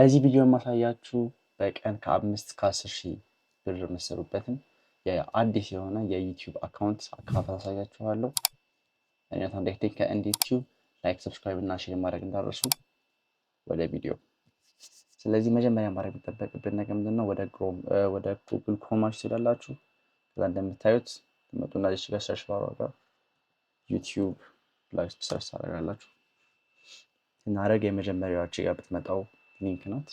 በዚህ ቪዲዮ የማሳያችሁ በቀን ከ5 እስከ 10 ሺህ ብር የምትሰሩበትን የአዲስ የሆነ የዩቲዩብ አካውንት አከፋፈት አሳያችኋለሁ። እኔ ታንዴክቴክ ከእንድ ዩቲዩብ ላይክ፣ ሰብስክራይብ እና ሼር ማድረግ እንዳትረሱ። ወደ ቪዲዮ። ስለዚህ መጀመሪያ ማድረግ የሚጠበቅብን ነገር ምንድነው? ወደ ጉግል ክሮማችሁ ትሄዳላችሁ። ከዛ እንደምታዩት ትመጡና እዚህ ጋር ሰርች ባር ጋር ዩቲዩብ ላይ ሰርች ታደርጋላችሁ። ስናደርግ የመጀመሪያዋ ጋር ብትመጣው ሊንክ ናት።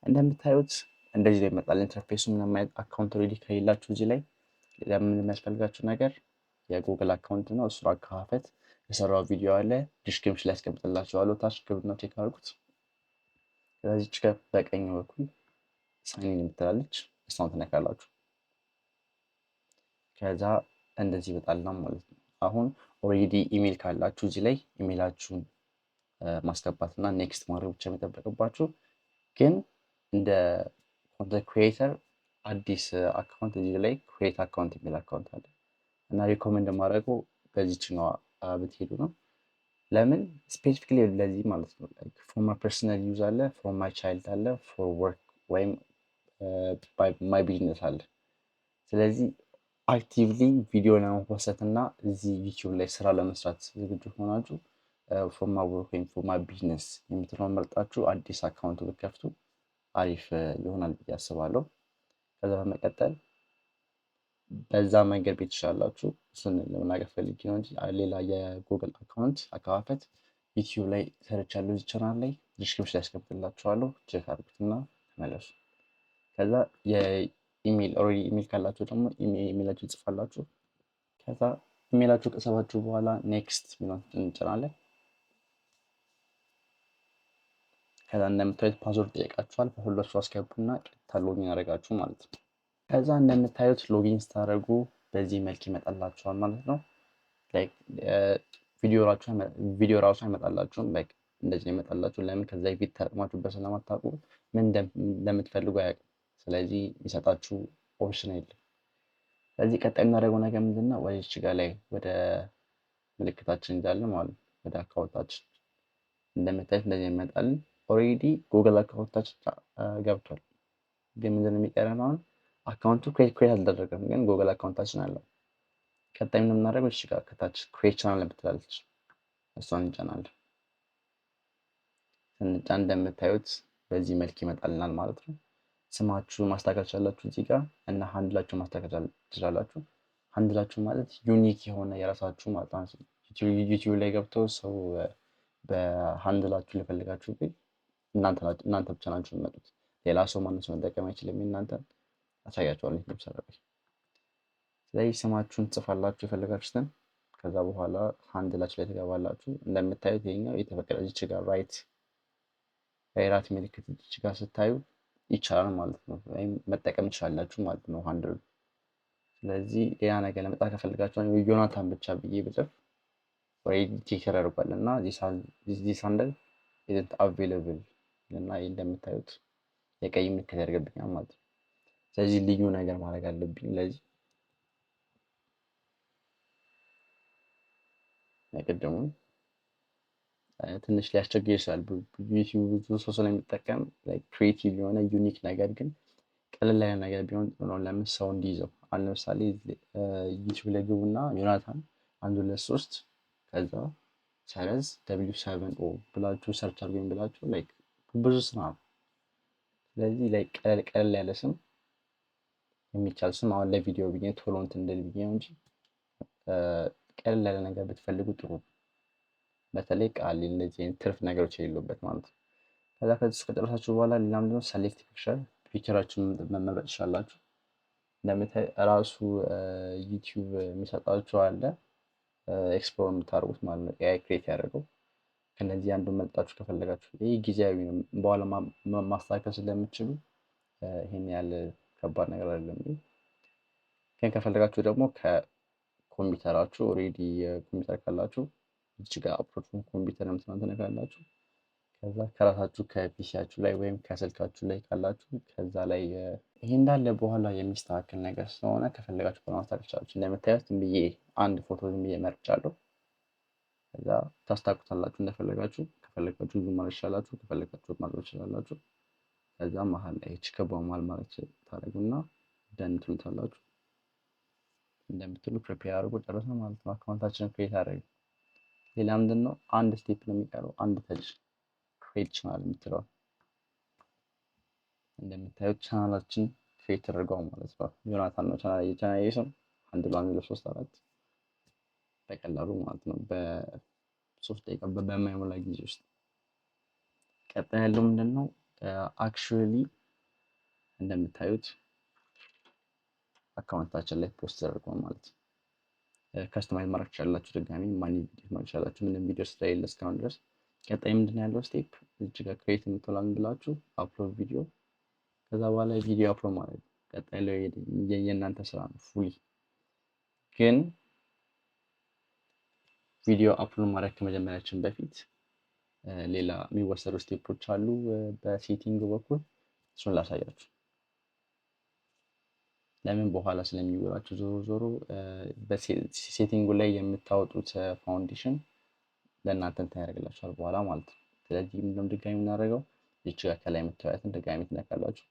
እንደምታዩት እንደዚህ ላይ ይመጣል ኢንተርፌሱ። ምንም አይነት አካውንት ሬዲ ከሌላችሁ እዚህ ላይ ለምን የሚያስፈልጋችሁ ነገር የጉግል አካውንት ነው። እሱ አከፋፈት የሰራው ቪዲዮ አለ፣ ዲስክሪፕሽን ላይ አስቀምጥላችኋለሁ። ታች ግቡና ቼክ አድርጉት። ስለዚህ በቀኝ በኩል ሳይን የምትላለች እሷን ትነካላችሁ። ከዛ እንደዚህ ይመጣልና ማለት ነው። አሁን ኦልሬዲ ኢሜል ካላችሁ እዚህ ላይ ኢሜላችሁን ማስገባትና ኔክስት ማድረግ ብቻ የሚጠበቅባችሁ። ግን እንደ ኮንተንት ክሪኤተር አዲስ አካውንት እዚህ ላይ ክሪኤት አካውንት የሚል አካውንት አለ እና ሪኮሜንድ ማድረገው በዚህኛው ብትሄዱ ነው። ለምን ስፔሲፊክሊ ለዚህ ማለት ነው። ፎር ማይ ፐርሰናል ዩዝ አለ፣ ፎር ማይ ቻይልድ አለ፣ ፎር ወርክ ወይም ማይ ቢዝነስ አለ። ስለዚህ አክቲቭሊ ቪዲዮ ለመፖሰት እና እዚህ ዩቲዩብ ላይ ስራ ለመስራት ዝግጁ ሆናችሁ ፎር ማይ ወርክ ወይም ፎር ማይ ቢዝነስ የምትለውን መርጣችሁ አዲስ አካውንት ብትከፍቱ አሪፍ ይሆናል ብዬ አስባለሁ። ከዛ በመቀጠል በዛ መንገድ ቤት ትችላላችሁ። እሱን ለመናገር ፈልጌ ነው እንጂ ሌላ የጉግል አካውንት አከፋፈት ዩቲዩብ ላይ ሰርቻለሁ። እዚህ ቻናል ላይ ዲስክሪፕሽን ላይ አስቀምጥላችኋለሁ። ቼክ አድርጉትና ተመለሱ። ከዛ የኢሜል ኦልሬዲ ኢሜል ካላችሁ ደግሞ ኢሜላችሁ ትጽፋላችሁ። ከዛ ኢሜላችሁ ከሰባችሁ በኋላ ኔክስት ሚሊዮን እንጭናለን። ከዛ እንደምታዩት ፓስወርድ ጠይቃችኋል። ፓስወርዳችሁ አስገቡና ቀጥታ ሎጊን ያደርጋችሁ ማለት ነው። ከዛ እንደምታዩት ሎጊን ስታደርጉ በዚህ መልክ ይመጣላችኋል ማለት ነው። ላይክ ቪዲዮ ራሱ አይመጣላችሁም። ላይክ እንደዚህ ይመጣላችሁ። ለምን ከዛ በፊት ተጠቅማችሁበት ስለማታውቁ ምን እንደምትፈልጉ አያውቅም። ስለዚህ የሚሰጣችሁ ኦፕሽን የለም። ስለዚህ ቀጣይ የምናደርገው ነገር ምንድነው? ወደዚች ጋር ላይ ወደ ምልክታችን እንዳለን ማለት ነው። ወደ አካውንታችን እንደምታዩት እንደዚህ ይመጣልን። ኦልሬዲ ጉግል አካውንታችን ገብቷል። ግን ምንድነው የሚቀረን አሁን? አካውንቱ ክሬት አልተደረገም፣ ግን ጉግል አካውንታችን አለው። ቀጣይ ምን የምናደርገው እሺ ጋር ከታች ክሬት ቻናል ብትላለች እሷን እንጫናለን። ስንጫን እንደምታዩት በዚህ መልክ ይመጣልናል ማለት ነው። ስማችሁ ማስተካከል ትችላላችሁ እዚህ ጋር እና ሃንድላችሁ ማስተካከል ትችላላችሁ። ሃንድላችሁ ማለት ዩኒክ የሆነ የራሳችሁ ማለት ነው። ዩቲዩብ ላይ ገብተው ሰው በሃንድላችሁ ሊፈልጋችሁ ግን እናንተ ብቻ ናችሁ የሚመጡት። ሌላ ሰው ማንም ሰው መጠቀም አይችልም። እናንተን አሳያችኋለሁ እንደምሰራው። ስለዚህ ስማችሁን ትጽፋላችሁ የፈለጋችሁትን። ከዛ በኋላ ሃንድላችሁ ላይ ትገባላችሁ። እንደምታዩት ይሄኛው የተፈቀደ እዚች ጋር ራይት ምልክት እዚች ጋር ስታዩ ይቻላል ማለት ነው። ወይም መጠቀም ትችላላችሁ ማለት ነው ሃንድል። ስለዚህ ሌላ ነገር ለመጣ ከፈልጋችሁ ዮናታን ብቻ ብዬ ብጽፍ ኦልሬዲ ቼክ ተደርጓል እና ዚስ ሃንድል ኢዝንት አቬይላብል እና እንደምታዩት የቀይ ምልክት ያደርግብኛል ማለት ነው። ስለዚህ ልዩ ነገር ማድረግ አለብኝ። ለዚህ ቅድሙን ትንሽ ሊያስቸግር ይችላል። ዩቲዩብ ብዙ ሰው ስለሚጠቀም ክሪኤቲቭ የሆነ ዩኒክ ነገር ግን ቀለል ያለ ነገር ቢሆን ጥሩ ነው። ለምን ሰው እንዲይዘው። አሁን ለምሳሌ ዩቲዩብ ላይ ግቡና ዮናታን 1 2 3 ከዛ ሰረዝ W7O ብላችሁ ሰርች አድርጉኝ ብላችሁ ብዙ ስም ነው። ስለዚህ ቀለል ያለ ስም የሚቻል ስም አሁን ለቪዲዮ ብዬ ቶሎ እንትን እንደል ብዬ ነው እንጂ ቀለል ያለ ነገር ብትፈልጉ ጥሩ። በተለይ ቃል እንደዚህ ትርፍ ነገሮች የሌሉበት ማለት ነው። ከዛ ከዚህ ከጨረሳችሁ በኋላ ሌላ ምንድነው ሰሌክት ፒክቸራችሁን መመረጥ ትችላላችሁ። እንደምታይ ራሱ ዩቲዩብ የሚሰጣችሁ አለ ኤክስፕሎር የምታደርጉት ማለት ነው። ኤአይ ክሬት ያደረገው ከነዚህ አንዱን መርጣችሁ ከፈለጋችሁ። ይህ ጊዜያዊ ነው፣ በኋላ ማስተካከል ስለምትችሉ ይሄን ያህል ከባድ ነገር አይደለም። ግን ከፈለጋችሁ ደግሞ ከኮምፒውተራችሁ ኦልሬዲ ኮምፒውተር ካላችሁ እዚህ ጋር አፕሎድ ኮምፒውተር የምትለውን ትነካላችሁ። ከዛ ከራሳችሁ ከፒሲያችሁ ላይ ወይም ከስልካችሁ ላይ ካላችሁ ከዛ ላይ ይሄ እንዳለ በኋላ የሚስተካከል ነገር ስለሆነ ከፈለጋችሁ በማስተካከል ትችላላችሁ። እንደምታዩት ዝም ብዬ አንድ ፎቶ ዝም ብዬ መርጫለሁ። ከዛ ታስተካክሉታላችሁ እንደፈለጋችሁ። ከፈለጋችሁ ዙም ማድረግ ትችላላችሁ፣ ከፈለጋችሁ ማድረግ ትችላላችሁ። ከዛ መሀል ላይ ከቧ መሀል ማለት ታደርጉና ደን ትሉታላችሁ። እንደምትሉ ፕሪፔር አድርጎ ጨረስን ማለት ነው። አካውንታችንን ክሬት አደረግን። ሌላ ምንድን ነው አንድ ስቴፕ ነው የሚቀረው፣ አንድ ተች ክሬት ቻናል የምትለው እንደምታዩት ቻናላችን ክሬት ተደርገው ማለት ነው። ዮናታን ነው ቻናል ስም አንድ ሏ የሚለው 3-4 በቀላሉ ማለት ነው በ3 ደቂቃ በማይሞላ ጊዜ ውስጥ። ቀጣይ ያለው ምንድን ነው አክቹዋሊ እንደምታዩት አካውንታችን ላይ ፖስት ተደርጓል ማለት ነው። ከስተማይዝ ማድረግ ትችላላችሁ። ድጋሚ ማኔጅ ማድረግ ትችላላችሁ። ምንም ቪዲዮ ስለሌለ እስካሁን ድረስ። ቀጣይ ምንድን ያለው ስቴፕ እዚህ ጋር ክሬት የምትላን ብላችሁ አፕሎድ ቪዲዮ፣ ከዛ በኋላ ቪዲዮ አፕሎድ ማድረግ። ቀጣይ ላይ የእናንተ ስራ ነው ፉሊ። ግን ቪዲዮ አፕሎድ ማድረግ ከመጀመሪያችን በፊት ሌላ የሚወሰዱ ስቴፖች አሉ በሴቲንግ በኩል፣ እሱን ላሳያችሁ። ለምን በኋላ ስለሚውላችሁ ዞሮ ዞሮ በሴቲንጉ ላይ የምታወጡት ፋውንዴሽን ለእናንተ እንትን ያደርግላችኋል በኋላ ማለት ነው። ስለዚህ ምንድነው ድጋሚ የምናደርገው ይቺ ጋር ከላይ የምታዩትን ድጋሚ ትነካላችሁ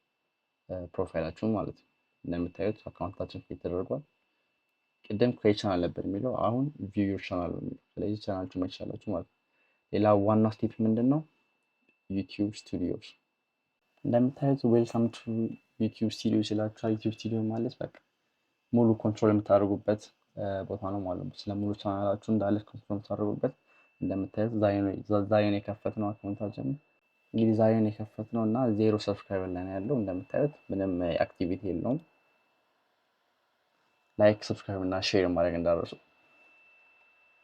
ፕሮፋይላችሁን ማለት ነው። እንደምታዩት አካውንታችን ክሬት ተደርጓል። ቅድም ክሬት ቻናል ነበር የሚለው፣ አሁን ቪው ዮር ቻናል ነው የሚለው። ስለዚህ ቻናላችሁ መቻላችሁ ማለት ነው። ሌላ ዋና ስቴፕ ምንድን ነው ዩቲዩብ ስቱዲዮስ። እንደምታዩት ዌልካም ቱ ዩቲዩብ ስቱዲዮ ይችላችኋል። ዩቲዩብ ስቱዲዮ ማለት በቃ ሙሉ ኮንትሮል የምታደርጉበት ቦታ ነው ማለት ነው። ስለ ሙሉ ቻናላችሁ እንዳለ ኮንትሮል የምታደርጉበት። እንደምታዩት ዛሬን የከፈት ነው አካውንታችን እንግዲህ ዛሬን የከፈት ነው እና 0 ሰብስክራይበር ላይ ነው ያለው። እንደምታዩት ምንም አክቲቪቲ የለውም። ላይክ ሰብስክራይብ እና ሼር ማድረግ እንዳደረሱ።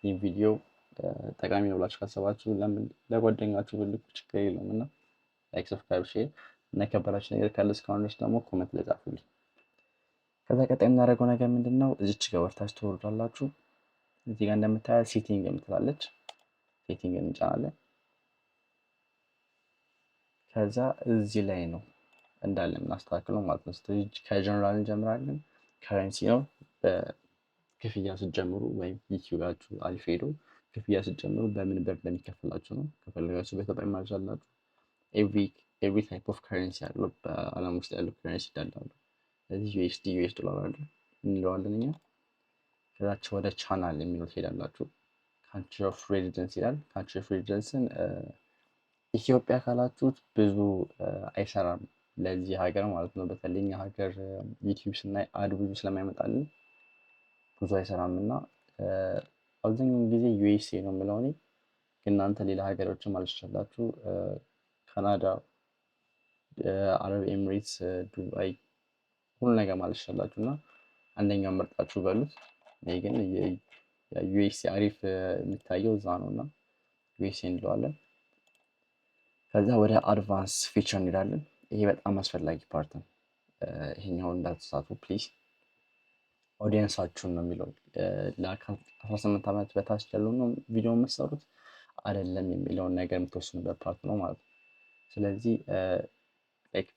ይህ ቪዲዮ ጠቃሚ ነው ብላችሁ ካሰባችሁ ለጓደኛችሁ ብልኩ ችግር የለውም እና ላይክ ሰብስክራይብ ሼር እና የከበራችሁ ነገር ካለ እስካሁን ድረስ ደግሞ ኮሜንት ላይ ጻፉልኝ። ከዛ ቀጣይ የምናደርገው ነገር ምንድን ነው እዚች ጋር ወርታችሁ ትወርዳላችሁ። እዚህ ጋር እንደምታዩት ሴቲንግ የምትላለች ሴቲንግ እንጫናለን። ከዛ እዚህ ላይ ነው እንዳለ የምናስተካክለው ማለት ነው። ስለዚህ ከጀነራል እንጀምራለን። ከረንሲ ነው ክፍያ ስትጀምሩ ወይም ዩቲዩባችሁ አሪፍ ሄዶ ክፍያ ስትጀምሩ በምን ብር እንደሚከፈላችሁ ነው። ከፈለጋችሁ በኢትዮጵያ ማድረግ አላችሁ። ኤቭሪ ታይፕ ኦፍ ከረንሲ ያለው በአለም ውስጥ ያለው ከረንሲ ይዳላሉ። ስለዚህ ዩኤስዲ ዩኤስ ዶላር አለ እንለዋለን እኛ። ከዛች ወደ ቻናል የሚለው ትሄዳላችሁ። ካንትሪ ኦፍ ሬዚደንስ ይላል። ካንትሪ ኦፍ ሬዚደንስን ኢትዮጵያ ካላችሁት ብዙ አይሰራም ለዚህ ሀገር ማለት ነው። በተለይ እኛ ሀገር ዩቲዩብ ስናይ አድ ብዙ ስለማይመጣልን ብዙ አይሰራም እና አብዛኛውን ጊዜ ዩኤስኤ ነው የምለው እኔ። ግን እናንተ ሌላ ሀገሮችን ማለት ትችላላችሁ። ካናዳ፣ አረብ ኤምሬትስ፣ ዱባይ ሁሉ ነገር ማለት ትችላላችሁ እና አንደኛው መርጣችሁ በሉት። ይሄ ግን ዩኤስኤ አሪፍ የሚታየው እዛ ነው እና ዩኤስኤ እንለዋለን። ከዛ ወደ አድቫንስ ፊቸር እንሄዳለን። ይሄ በጣም አስፈላጊ ፓርት ነው። ይሄኛውን እንዳትሳቱ ፕሊዝ። ኦዲየንሳችሁን ነው የሚለው ለ18 ዓመት በታች ያለው ነው ቪዲዮ የምትሰሩት አይደለም የሚለውን ነገር የምትወስኑበት ፓርት ነው ማለት ነው። ስለዚህ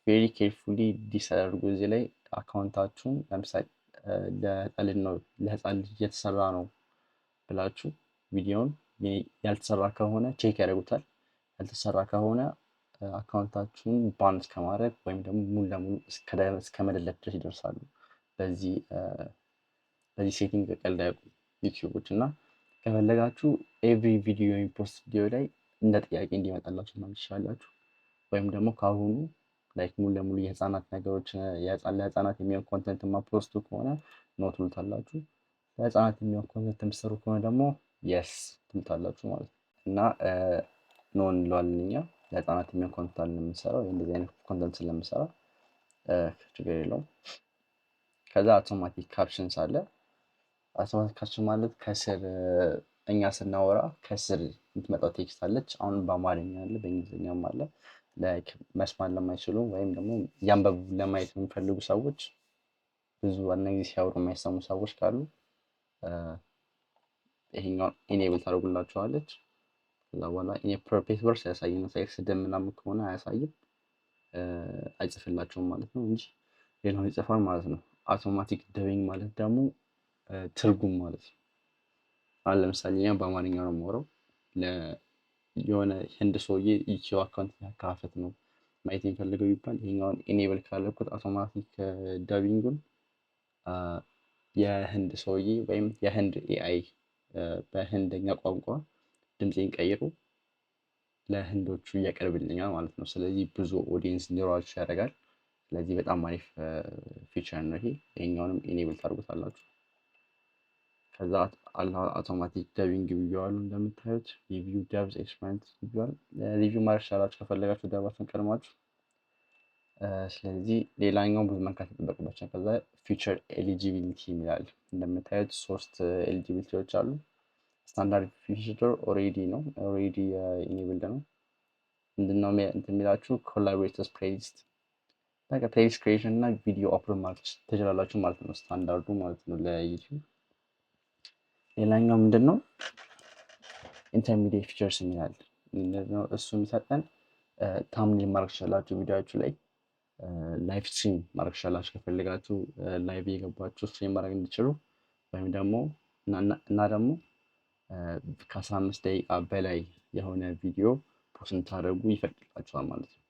ቬሪ ኬርፉሊ ዲሰደርጉ እዚህ ላይ አካውንታችሁን ለምሳሌ ለህፃን ልጅ እየተሰራ ነው ብላችሁ ቪዲዮውን ያልተሰራ ከሆነ ቼክ ያደርጉታል። ያልተሰራ ከሆነ አካውንታችሁን ባን እስከማድረግ ወይም ደግሞ ሙሉ ለሙሉ እስከ መደለት ድረስ ይደርሳሉ። በዚህ ሴቲንግ ቀልድ አያውቁ ዩቲዩቦች እና ከፈለጋችሁ ኤቭሪ ቪዲዮ ፖስት ቪዲዮ ላይ እንደ ጥያቄ እንዲመጣላችሁ ማለት ትችላላችሁ። ወይም ደግሞ ከአሁኑ ላይክ ሙሉ ለሙሉ የህፃናት ነገሮች ለህፃናት የሚሆን ኮንተንት ማፖስቱ ከሆነ ኖ ትሉታላችሁ። ለህፃናት የሚሆን ኮንተንት የምትሰሩ ከሆነ ደግሞ የስ ትሉታላችሁ ማለት ነው እና ኖ እንለዋለን እኛ። ለህፃናት የሚሆን ኮንተንት የምንሰራው እንደዚህ አይነት ኮንተንት ስለምሰራ ችግር የለውም። ከዛ አውቶማቲክ ካፕሽንስ አለ። አውቶማቲክ ካፕሽን ማለት ከስር እኛ ስናወራ ከስር የምትመጣው ቴክስት አለች። አሁን በአማርኛ አለ በእንግሊዝኛም አለ። መስማት ለማይችሉ ወይም ደግሞ ያንበቡ ለማየት የሚፈልጉ ሰዎች ብዙ ጊዜ ሲያወሩ የማይሰሙ ሰዎች ካሉ ይሄኛውን ኢኔብል ታደርጉላቸዋለች። ከዛ በኋላ ፐርፌክት ቨርስ ያሳየን ስድብ ምናምን ከሆነ አያሳይም አይጽፍላቸውም ማለት ነው እንጂ ሌላውን ይጽፋል ማለት ነው። አውቶማቲክ ደቢንግ ማለት ደግሞ ትርጉም ማለት ነው። አሁን ለምሳሌ እኛ በአማርኛ ነው የማወራው የሆነ ህንድ ሰውዬ ዩቲዩብ አካውንት ያካፈት ነው ማየት የሚፈልገው ቢባል ይሄኛውን ኢኔብል ካለኩት አውቶማቲክ ዳቢንጉን የህንድ ሰውዬ ወይም የህንድ ኤአይ በህንደኛ ቋንቋ ድምፄን ቀይሮ ለህንዶቹ እያቀርብልኛል ማለት ነው። ስለዚህ ብዙ ኦዲየንስ እንዲኖራችሁ ያደርጋል። ስለዚህ በጣም አሪፍ ፊቸር ነው ይሄ። ይሄኛውንም ኢኔብል ታደርጉታላችሁ። ከዛ አውቶማቲክ ደቢንግ ብየዋሉ። እንደምታዩት ሪቪው ደብዝ ኤክስፐሪንስ ብየዋል። ሪቪው ማድረግ ትችላላችሁ ከፈለጋችሁ ደባችሁን ቀድማችሁ። ስለዚህ ሌላኛው ብዙ መንካት ይጠበቅባቸዋል። ከዛ ፊቸር ኤሊጂቢሊቲ ይላል። እንደምታዩት 3 ኤሊጂቢሊቲዎች አሉ። ስታንዳርድ ፊቸር ኦሬዲ ነው፣ ኦሬዲ ኢኔብልድ ነው። ምንድነው እንትን የሚላችሁ ኮላቦሬተርስ ፕሌሊስት በቃ ፕሌሊስት ክሬሽን እና ቪዲዮ አፕሎድ ማለት ትችላላችሁ ማለት ነው። ስታንዳርዱ ማለት ነው ለዩቲዩብ። ሌላኛው ምንድነው ኢንተርሚዲየት ፊቸርስ የሚላል ምንድነው እሱ የሚሰጠን ታምኔል ማድረግ ትችላላችሁ ቪዲዮችሁ ላይ ላይቭ ስትሪም ማድረግ ትችላላችሁ ከፈለጋችሁ ላይቭ የገባችሁ ስትሪም ማድረግ እንዲችሉ ወይም ደግሞ እና ደግሞ ከ15 ደቂቃ በላይ የሆነ ቪዲዮ ፖስት እንድታደርጉ ይፈቅድላችኋል ማለት ነው።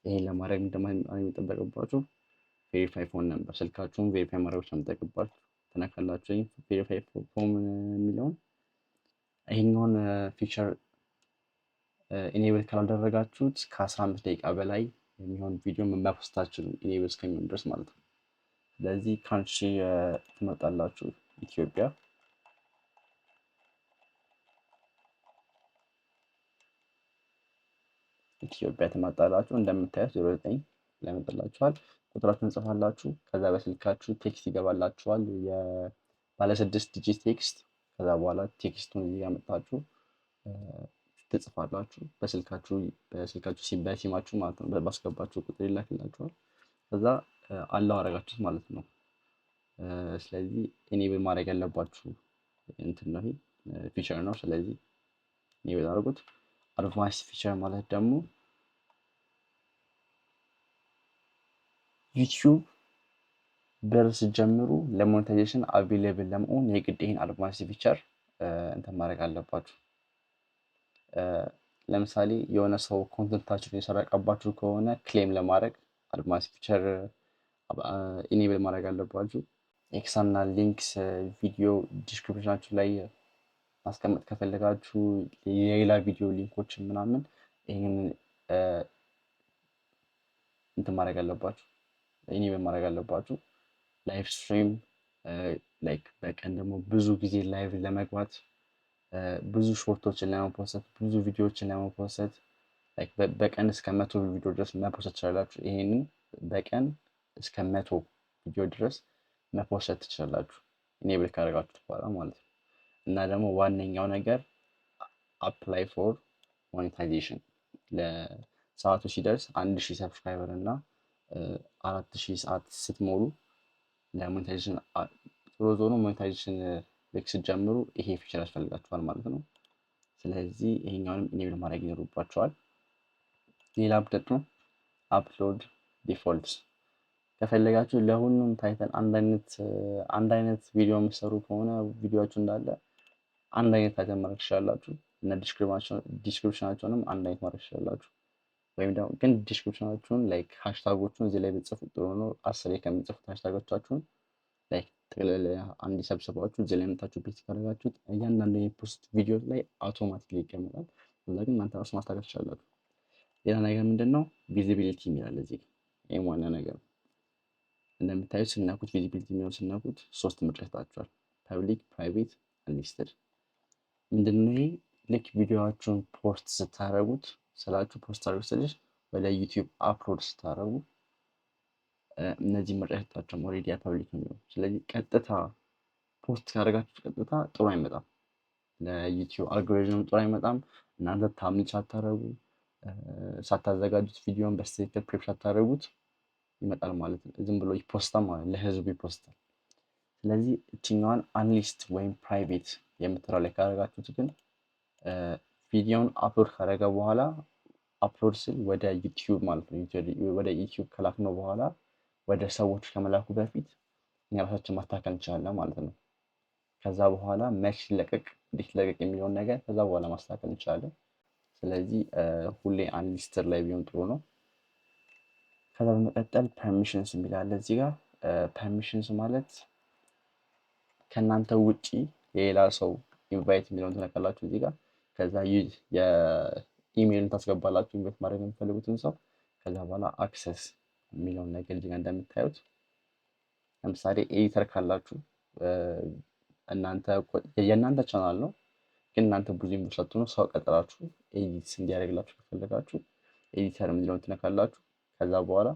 ይሄን ለማድረግ የሚጠበቅባችሁ ቬሪፋይ ፎን ነበር ስልካችሁን ቬሪፋይ ማድረግ ስለሚጠበቅባችሁ ትነካላችሁ ቬሪፋይ ፎን የሚለውን። ይሄኛውን ፊቸር ኢኔብል ካላደረጋችሁት ከ15 ደቂቃ በላይ የሚሆን ቪዲዮ መፖስታችሁ ኢኔብል እስከሚሆን ድረስ ማለት ነው። ስለዚህ ካንትሪ ትመርጣላችሁ ኢትዮጵያ። ኢትዮጵያ ትመርጣላችሁ። እንደምታዩት 09 ላይ መጥላችኋል። ቁጥራችሁን ጽፋላችሁ። ከዛ በስልካችሁ ቴክስት ይገባላችኋል የባለ 6 ዲጂት ቴክስት። ከዛ በኋላ ቴክስቱን እዚህ ጋር መጣችሁ ትጽፋላችሁ። በስልካችሁ በሲማችሁ ማለት ነው ባስገባችሁ ቁጥር ይላክላችኋል። ከዛ አላው አረጋችሁት ማለት ነው። ስለዚህ ኢኔብል ማድረግ ያለባችሁ እንትን ነው ይሄ ፊቸር ነው። ስለዚህ ኢኔብል አድርጉት። አድቫንስ ፊቸር ማለት ደግሞ ዩቲዩብ ብር ስትጀምሩ ለሞኔታይዜሽን አቬሌብል ለመሆን የግድ ይሄን አድቫንስ ፊቸር እንትን ማድረግ አለባችሁ። ለምሳሌ የሆነ ሰው ኮንተንታችሁን የሰረቀባችሁ ከሆነ ክሌም ለማድረግ አድቫንስ ፊቸር ኢኔብል ማድረግ አለባችሁ። ኤክስተርናል ሊንክስ ቪዲዮ ዲስክሪፕሽናችሁ ላይ ማስቀመጥ ከፈለጋችሁ የሌላ ቪዲዮ ሊንኮች ምናምን ይሄንን እንትን ማድረግ አለባችሁ ኢኔብል ማድረግ አለባችሁ። ላይቭ ስትሪም ላይክ በቀን ደግሞ ብዙ ጊዜ ላይቭ ለመግባት ብዙ ሾርቶችን ለመፖሰት ብዙ ቪዲዮዎችን ለመፖሰት ላይክ በቀን እስከ 100 ቪዲዮ ድረስ መፖሰት ትችላላችሁ። ይሄንን በቀን እስከ 100 ቪዲዮ ድረስ መፖሰት ትችላላችሁ ኢኔብል ካደረጋችሁት በኋላ ማለት ነው። እና ደግሞ ዋነኛው ነገር አፕላይ ፎር ሞኔታይዜሽን ለሰዓቱ ሲደርስ 1000 ሰብስክራይበር እና 4000 ሰዓት ስትሞሉ ለሞኔታይዜሽን ዞሮ ሞኔታይዜሽን ልክ ስትጀምሩ ይሄ ፊቸር ያስፈልጋችኋል ማለት ነው። ስለዚህ ይሄኛውንም ኢኔብል ማድረግ ይኖርባችኋል። ሌላ አፕዴት ነው አፕሎድ ዲፎልትስ። ከፈለጋችሁ ለሁሉም ታይተል አንድ አይነት ቪዲዮ የምትሰሩ ከሆነ ቪዲዮአችሁ እንዳለ አንድ አይነት ታይተል ማድረግ ትችላላችሁ እና ዲስክሪፕሽናቸውንም አንድ አይነት ማድረግ ትችላላችሁ። ወይም ደግሞ ግን ዲስክሪፕሽናችሁን ላይክ ሃሽታጎቹን እዚህ ላይ ብትጽፉት ጥሩ ነው። 10 ከምትጽፉት ሃሽታጎቻችሁን ላይክ ጠቅለል አንድ ሰብስባችሁ እዚህ ላይ መታችሁ ፔስት ካደረጋችሁት እያንዳንዱ የፖስት ቪዲዮ ላይ አውቶማቲክሊ ይቀመጣል። ከዛ ግን እናንተ ራሱ ማስተካከል ትችላላችሁ። ሌላ ነገር ምንድነው ቪዚቢሊቲ የሚላል እዚህ ይሄም ዋና ነገር እንደምታዩት ስናኩት ቪዚቢሊቲ የሚለው ስናኩት 3 ምርጫ ይሰጣችኋል። ፐብሊክ፣ ፕራይቬት፣ አንሊስትድ። ምንድነው ይሄ ልክ ቪዲዮአችሁን ፖስት ስታደርጉት ስላችሁ ፖስት አድርጉት ስልሽ ወደ ዩቲዩብ አፕሎድ ስታደርጉ እነዚህ ምርጫ ይሰጣችኋል። ኦልሬዲ ፐብሊክ ነው። ስለዚህ ቀጥታ ፖስት ካደረጋችሁ ቀጥታ ጥሩ አይመጣም፣ ለዩቲዩብ አልጎሪዝም ጥሩ አይመጣም። እናንተ ታምኔል ሳታደርጉ ሳታዘጋጁት ቪዲዮን በስትክክል ፕሬፕ ሳታደርጉት ይመጣል ማለት ነው። ዝም ብሎ ይፖስታል ማለት ለህዝቡ ይፖስታል። ስለዚህ እችኛዋን አንሊስት ወይም ፕራይቬት የምትለው ላይ ካደረጋችሁት ግን ቪዲዮውን አፕሎድ ካደረገ በኋላ አፕሎድ ስል ወደ ዩቲዩብ ማለት ነው። ወደ ዩቲዩብ ከላክነው በኋላ ወደ ሰዎች ከመላኩ በፊት እኛ ራሳችን ማስተካከል እንችላለን ማለት ነው። ከዛ በኋላ መች ሲለቀቅ እንዴት ለቀቅ የሚለውን ነገር ከዛ በኋላ ማስተካከል እንችላለን። ስለዚህ ሁሌ አንድ ሊስትር ላይ ቢሆን ጥሩ ነው። ከዛ በመቀጠል ፐርሚሽንስ የሚል አለ እዚህ ጋር። ፐርሚሽንስ ማለት ከእናንተ ውጪ የሌላ ሰው ኢንቫይት የሚለውን ትነካላችሁ እዚህ ጋር። ከዛ የኢሜይልን ታስገባላችሁ ኢንቫይት ማድረግ የምትፈልጉትን ሰው። ከዛ በኋላ አክሰስ የሚለውን ነገር እዚህ ጋር እንደምታዩት ለምሳሌ ኤዲተር ካላችሁ እናንተ የእናንተ ቻናል ነው፣ ግን እናንተ ብዙ ኢንቨስት ነው ሰው ቀጥራችሁ ኤዲት እንዲያደርግላችሁ ከፈለጋችሁ ኤዲተር የሚለውን ትነካላችሁ። ከዛ በኋላ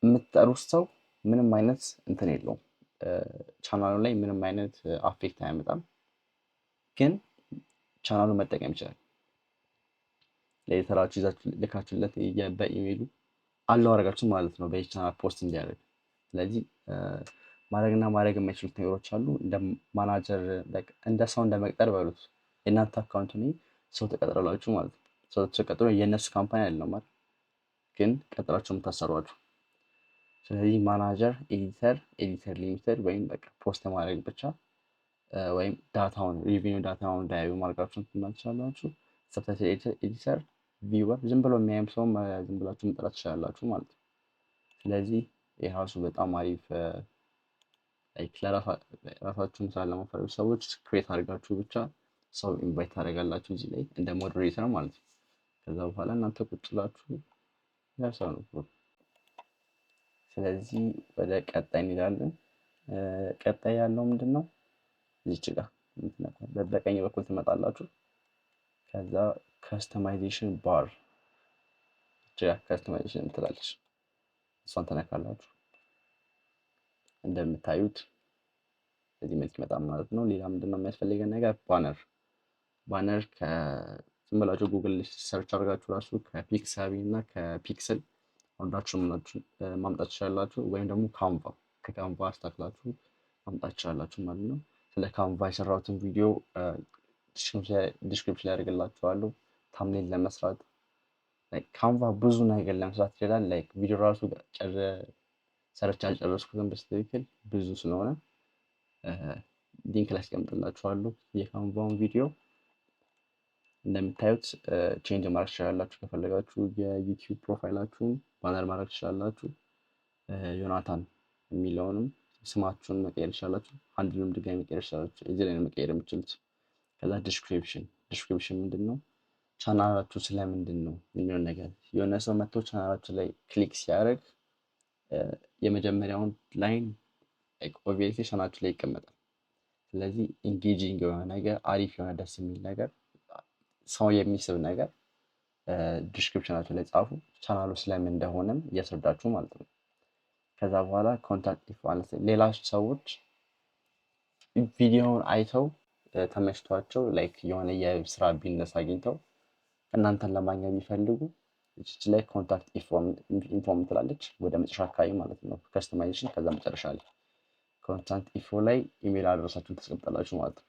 የምትጠሩት ሰው ምንም አይነት እንትን የለውም ቻናሉ ላይ ምንም አይነት አፌክት አያመጣም፣ ግን ቻናሉን መጠቀም ይችላል። ለኤዲተራችሁ ይዛችሁ ልካችሁለት በኢሜይሉ አለው አደረጋችሁ ማለት ነው በዚህ ቻናል ፖስት እንዲያደርግ። ስለዚህ ማድረግና ማድረግ የማይችሉት ነገሮች አሉ። እንደ ማናጀር እንደ ሰው እንደ መቅጠር በሉት። የእናንተ አካውንት ላይ ሰው ተቀጥራላችሁ ማለት ነው። ሰው ተቀጥሮ የእነሱ ካምፓኒ አይደለም ማለት ግን ቀጥራችሁ የምታሰሯቸው። ስለዚህ ማናጀር፣ ኤዲተር ሊሚትድ ወይም በቃ ፖስት ማድረግ ብቻ ወይም ዳታውን ሪቪው ዳታውን እንዳያዩ ማድረጋችሁን ትችላላችሁ። ሰብታይትል ኤዲተር፣ ቪወር ዝም ብሎ የሚያይም ሰውም ዝም ብላችሁ መጥራት ትችላላችሁ ማለት ነው። ስለዚህ የራሱ በጣም አሪፍ ራሳችሁን ስራ ለማፈረግ ሰዎች ክሬት አድርጋችሁ ብቻ ሰው ኢንቫይት ታደርጋላችሁ እዚህ ላይ እንደ ሞዴሬተር ማለት ነው። ከዛ በኋላ እናንተ ቁጭ ብላችሁ ያሳው ነው። ስለዚህ ወደ ቀጣይ እንሄዳለን። ቀጣይ ያለው ምንድን ነው? እዚች ጋር በቀኝ በኩል ትመጣላችሁ። ከዛ ከስተማይዜሽን ባር ከስተማይዜሽን ትላለች፣ እሷን ተነካላችሁ። እንደምታዩት በዚህ መልክ ይመጣል ማለት ነው። ሌላ ምንድነው የሚያስፈልገን ነገር? ባነር ዝም ብላችሁ ጉግል ሰርች አድርጋችሁ ራሱ ከፒክሳቢ እና ከፒክስል ወርዳችሁ ማምጣት ትችላላችሁ። ወይም ደግሞ ከካንቫ አስተካክላችሁ ማምጣት ትችላላችሁ ማለት ነው። ስለ ካንቫ የሰራሁትን ቪዲዮ ዲስክሪፕሽን ላይ ያደርግላችኋለሁ። ታምኔል ለመስራት ካንቫ ብዙ ነገር ለመስራት ይችላል። ላይክ ቪዲዮ ራሱ ሰርች አልጨረስኩትም በስትክክል ብዙ ስለሆነ ሊንክ ላይ አስቀምጥላችኋለሁ የካንቫውን ቪዲዮ። እንደምታዩት ቼንጅ ማድረግ ትችላላችሁ። ከፈለጋችሁ የዩቲዩብ ፕሮፋይላችሁን ባነር ማድረግ ትችላላችሁ። ዮናታን የሚለውንም ስማችሁን መቀየር ትችላላችሁ። አንድንም ድጋሚ መቀየር ትችላላችሁ። እዚህ ላይ ነው መቀየር የምችሉት። ከዛ ዲስክሪፕሽን ምንድን ነው? ቻናላችሁ ስለምንድን ነው የሚሆን ነገር የሆነ ሰው መጥቶ ቻናላችሁ ላይ ክሊክ ሲያደርግ የመጀመሪያውን ላይን ኦብቪየስሊ ቻናላችሁ ላይ ይቀመጣል። ስለዚህ ኢንጌጂንግ የሆነ ነገር፣ አሪፍ የሆነ ደስ የሚል ነገር፣ ሰው የሚስብ ነገር ዲስክሪፕሽናችሁ ላይ ጻፉ። ቻናሉ ስለምን እንደሆነም እያስረዳችሁ ማለት ነው። ከዛ በኋላ ኮንታክት ኢንፎ ሌላ ሰዎች ቪዲዮውን አይተው ተመችቷቸው ላይክ የሆነ የስራ ቢዝነስ አግኝተው እናንተን ለማግኘት ቢፈልጉ እቺ ላይ ኮንታክት ኢንፎርም ትላለች ወደ መጨረሻ አካባቢ ማለት ነው። ከስተማይዜሽን ከዛ መጨረሻ ላይ ኮንታክት ኢንፎ ላይ ኢሜል አድረሳችሁን ታስቀምጣላችሁ ማለት ነው።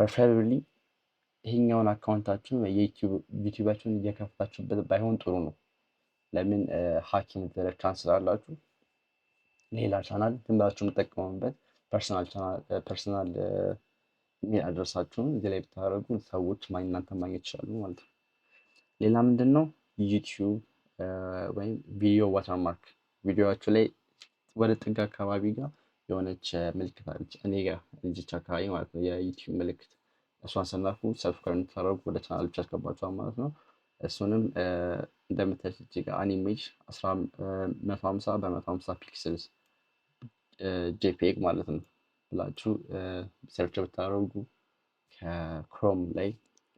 ፕሬፈራብሊ ይሄኛውን አካውንታችሁን ዩቲዩባችሁን እየከፈታችሁበት ባይሆን ጥሩ ነው። ለምን ሀክ የመደረግ ቻንስ ስላላችሁ ሌላ ቻናል ዝም ብላችሁ የምትጠቀሙበት ፐርሰናል ኢሜል አድረሳችሁን እዚህ ላይ ብታደርጉ ሰዎች እናንተ ማግኘት ይችላሉ ማለት ነው። ሌላ ምንድን ነው? ዩቲዩብ ወይም ቪዲዮ ዋተርማርክ ቪዲዮችሁ ላይ ወደ ጥግ አካባቢ ጋር የሆነች ምልክት አለች፣ እኔ ጋር እዚች አካባቢ ማለት ነው የዩቲዩብ ምልክት። እሷን ስናፉ ሰብስክራይብ እንድታደርጉ ወደ ቻናል ብቻ ያስገባችኋል ማለት ነው። እሱንም እንደምታዩት እዚህ ጋር አኒሜጅ 150 በ150 ፒክስልስ ጄፒኤግ ማለት ነው ብላችሁ ሰርች ብታደርጉ ከክሮም ላይ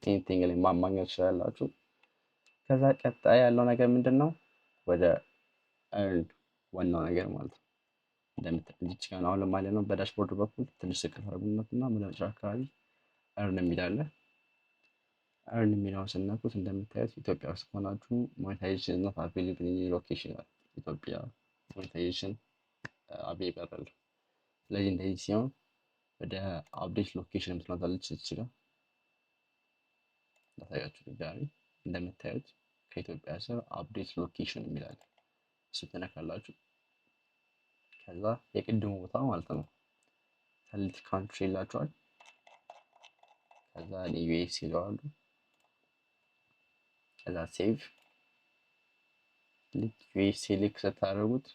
ኤኒቲንግ ላይ ማግኘት ትችላላችሁ። ከዛ ቀጣይ ያለው ነገር ምንድን ነው? ወደ እርን ዋናው ነገር ማለት ነው። እንደምታዩት ጋር አሁን ለማለት ነው በዳሽቦርድ በኩል ትንሽ ስቅር አድርጉነትና መጨረሻ አካባቢ እርን የሚላለ እርን የሚለውን ስነኩት እንደምታዩት ኢትዮጵያ ውስጥ ከሆናችሁ ሞኔታይዜሽን ኖት አቬይላብል ኢን ሎኬሽን ኢትዮጵያ ሞኔታይዜሽን አቬይላብል። ስለዚህ እንደዚህ ሲሆን ወደ አፕዴት ሎኬሽን የምትመጣለች ይችላል ታያችሁ ድጋሚ እንደምታዩት ከኢትዮጵያ ስር አፕዴት ሎኬሽን የሚላል እሱ ትነካላችሁ። ከዛ የቅድሙ ቦታ ማለት ነው ሰሌክት ካንትሪ ይላችኋል። ከዛ ዩኤስ ይለዋሉ። ከዛ ሴቭ ልክ ዩኤስኤ ልክ ስታደርጉት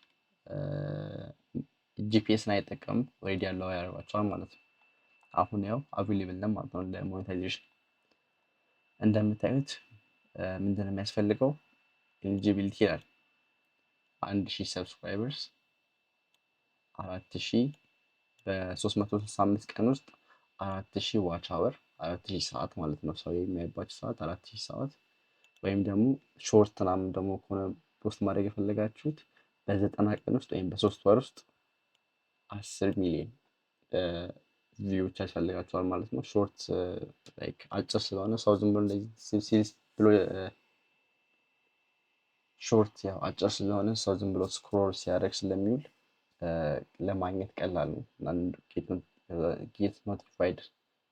ጂፒኤስን አይጠቀምም ኦልሬዲ ያለው ያደርጓቸዋል ማለት ነው። አሁን ያው አቬሌብል ነው ማለት ነው ለሞኔታይዜሽን። እንደምታዩት ምንድን ነው የሚያስፈልገው? ኤሊጂቢሊቲ ይላል 1000 ሰብስክራይበርስ 4000 በ365 ቀን ውስጥ 4000 ዋች አወር 4000 ሰዓት ማለት ነው። ሰው የሚያይባቸው ሰዓት 4000 ሰዓት ወይም ደግሞ ሾርት ምናምን ደግሞ ከሆነ ፖስት ማድረግ የፈለጋችሁት በ90 ቀን ውስጥ ወይም በ3 ወር ውስጥ 10 ሚሊዮን ቪዎች ያስፈልጋቸዋል ማለት ነው። ሾርት ላይክ አጭር ስለሆነ ሰው ዝም ብሎ እንደዚህ ሲል ብሎ ሾርት ያው አጭር ስለሆነ ሰው ዝም ብሎ ስክሮል ሲያደርግ ስለሚውል ለማግኘት ቀላል ነው። አንድ ጌት ኖቲፋይድ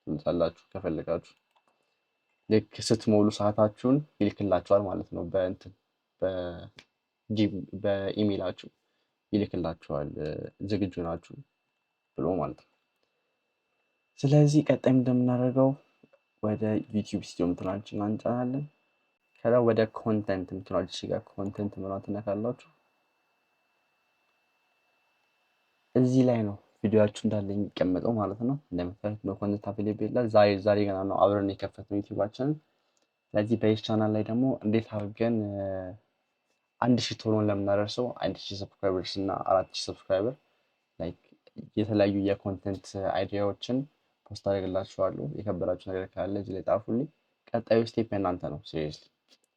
ትሉታላችሁ ከፈለጋችሁ ልክ ስትሞሉ ሰዓታችሁን ይልክላችኋል ማለት ነው። በእንትን በኢሜይላችሁ ይልክላችኋል ዝግጁ ናችሁ ብሎ ማለት ነው። ስለዚህ ቀጣይ እንደምናደርገው ወደ ዩቲዩብ ስቱዲዮ ምትላችን እንጫናለን። ከዛ ወደ ኮንተንት ምትላለች ጋር ኮንተንት ምናምን ትነካላችሁ። እዚህ ላይ ነው ቪዲዮአችሁ እንዳለ የሚቀመጠው ማለት ነው። እንደምታዩት ነው ኮንተንት አቬሌብል ይላል። ዛሬ ገና ነው አብረን የከፈትነው ዩቲዩባችንን። ስለዚህ በዚህ ቻናል ላይ ደግሞ እንዴት አድርገን 1000 ቶሎ ለምናደርሰው 1000 ሰብስክራይበርስ እና 4000 ሰብስክራይበር ላይክ የተለያዩ የኮንተንት አይዲያዎችን ፖስት አደርግላችኋለሁ። የከበራችሁ ነገር ካለ እዚህ ላይ ጣፉልኝ። ቀጣዩ ስቴፕ የእናንተ ነው ሲሪየስሊ።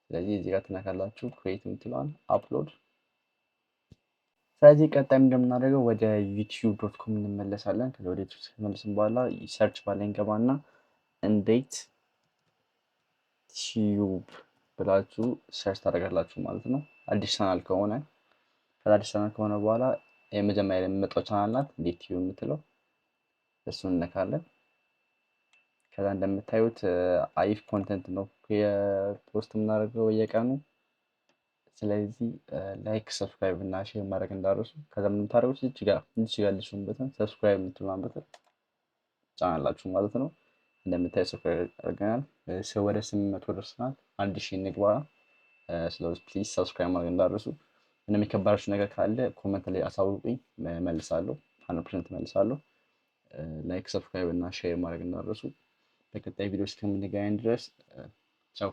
ስለዚህ እዚህ ጋር ትነካላችሁ ክሬት የምትለዋን አፕሎድ። ስለዚህ ቀጣይ እንደምናደርገው ወደ ዩቲዩብ.com እንመለሳለን። ከዛ ወደ ዩቲዩብ ከተመለስን በኋላ ሰርች ባለ እንገባና እንዴት ቲዩብ ብላችሁ ሰርች ታደርጋላችሁ ማለት ነው። አዲስ ቻናል ከሆነ ከዛ አዲስ ቻናል ከሆነ በኋላ የመጀመሪያ የሚመጣው ቻናል ናት እንዴት ቲዩብ የምትለው እሱን እነካለን። ከዛ እንደምታዩት አሪፍ ኮንተንት ነው የፖስት የምናደርገው በየቀኑ። ስለዚህ ላይክ ሰብስክራይብ እና ሼር ማድረግ እንዳትረሱ። ከዛ ምን የምታደርጉት እዚህ ጋር ልሽውን በተን ሰብስክራይብ የምትሉን በተን ጫናላችሁ ማለት ነው። እንደምታዩት ሰብስክራይብ አድርገናል። ወደ 800 ደርሰናል። 1000 እንግባ። ስለዚህ ፕሊዝ ሰብስክራይብ ማድረግ እንዳትረሱ። ምንም የከበዳችሁ ነገር ካለ ኮመንት ላይ አሳውቁኝ፣ መልሳለሁ። 100% መልሳለሁ። ላይክ ሰብስክራይብ እና ሼር ማድረግ እንዳትረሱ። በቀጣይ ቪዲዮ እስከምንገናኝ ድረስ ቻው።